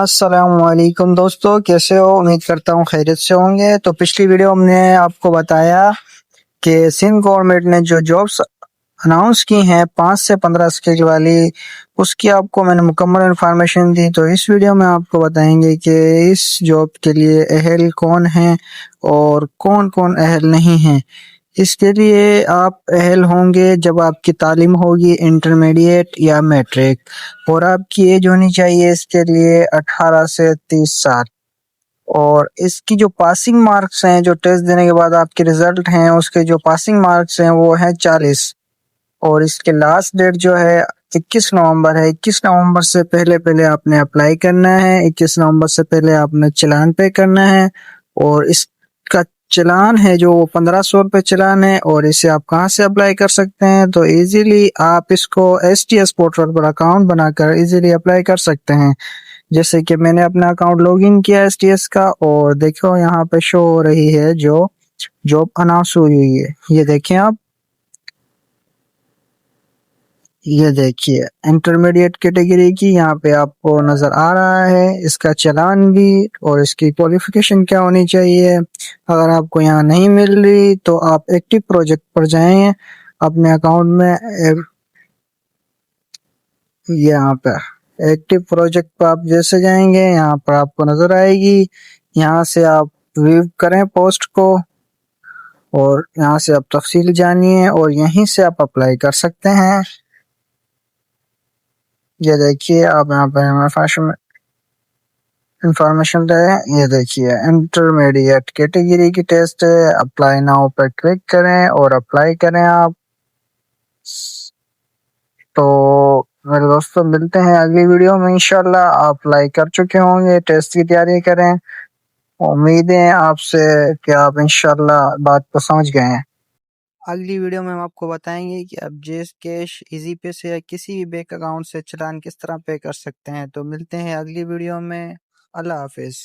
السلام علیکم دوستو، کیسے ہو؟ امید کرتا ہوں خیریت سے ہوں گے۔ تو پچھلی ویڈیو ہم نے آپ کو بتایا کہ سندھ گورنمنٹ نے جو جابس اناؤنس کی ہیں 5 سے 15 اسکل والی، اس کی آپ کو میں نے مکمل انفارمیشن دی۔ تو اس ویڈیو میں آپ کو بتائیں گے کہ اس جاب کے لیے اہل کون ہیں اور کون کون اہل نہیں ہیں۔ اس کے لیے آپ اہل ہوں گے جب آپ کی تعلیم ہوگی انٹرمیڈیٹ یا میٹرک، اور آپ کی ایج ہونی چاہیے اس کے لیے 18 سے 30 سال، اور اس کی جو پاسنگ مارکس ہیں، جو ٹیسٹ دینے کے بعد آپ کے ریزلٹ ہیں، اس کے جو پاسنگ مارکس ہیں وہ ہیں 40، اور اس کے لاسٹ ڈیٹ جو ہے 21 نومبر ہے۔ 21 نومبر سے پہلے آپ نے اپلائی کرنا ہے۔ 21 نومبر سے پہلے آپ نے چلان پے کرنا ہے، اور اس کا چلان ہے جو 1500 روپے چلان ہے۔ اور اسے آپ کہاں سے اپلائی کر سکتے ہیں؟ تو ایزیلی آپ اس کو STS پورٹل پر اکاؤنٹ بنا کر ایزیلی اپلائی کر سکتے ہیں۔ جیسے کہ میں نے اپنا اکاؤنٹ لاگ ان کیا STS کا، اور دیکھو یہاں پہ شو ہو رہی ہے جو جاب اناؤنس ہوئی ہے، یہ دیکھیں آپ، یہ دیکھیے انٹرمیڈیٹ کیٹیگری کی یہاں پہ آپ کو نظر آ رہا ہے، اس کا چلان بھی اور اس کی کوالیفیکیشن کیا ہونی چاہیے۔ اگر آپ کو یہاں نہیں مل رہی تو آپ ایکٹیو پروجیکٹ پر جائیں اپنے اکاؤنٹ میں، یہاں پہ ایکٹیو پروجیکٹ پر آپ جیسے جائیں گے یہاں پر آپ کو نظر آئے گی، یہاں سے آپ ویو کریں پوسٹ کو، اور یہاں سے آپ تفصیل جانیے اور یہیں سے آپ اپلائی کر سکتے ہیں۔ یہ دیکھیے آپ یہاں پہ انفارمیشن دے، یہ دیکھیے انٹرمیڈیٹ کیٹیگری کی ٹیسٹ ہے، اپلائی ناؤ پہ کلک کریں اور اپلائی کریں آپ۔ تو میرے دوستوں ملتے ہیں اگلی ویڈیو میں انشاءاللہ۔ آپ اپلائی کر چکے ہوں گے، ٹیسٹ کی تیاری کریں، امیدیں آپ سے کہ آپ انشاءاللہ بات کو سمجھ گئے ہیں۔ اگلی ویڈیو میں ہم آپ کو بتائیں گے کہ آپ جیس کیش، ایزی پے سے یا کسی بھی بینک اکاؤنٹ سے چلان کس طرح پے کر سکتے ہیں۔ تو ملتے ہیں اگلی ویڈیو میں، اللہ حافظ۔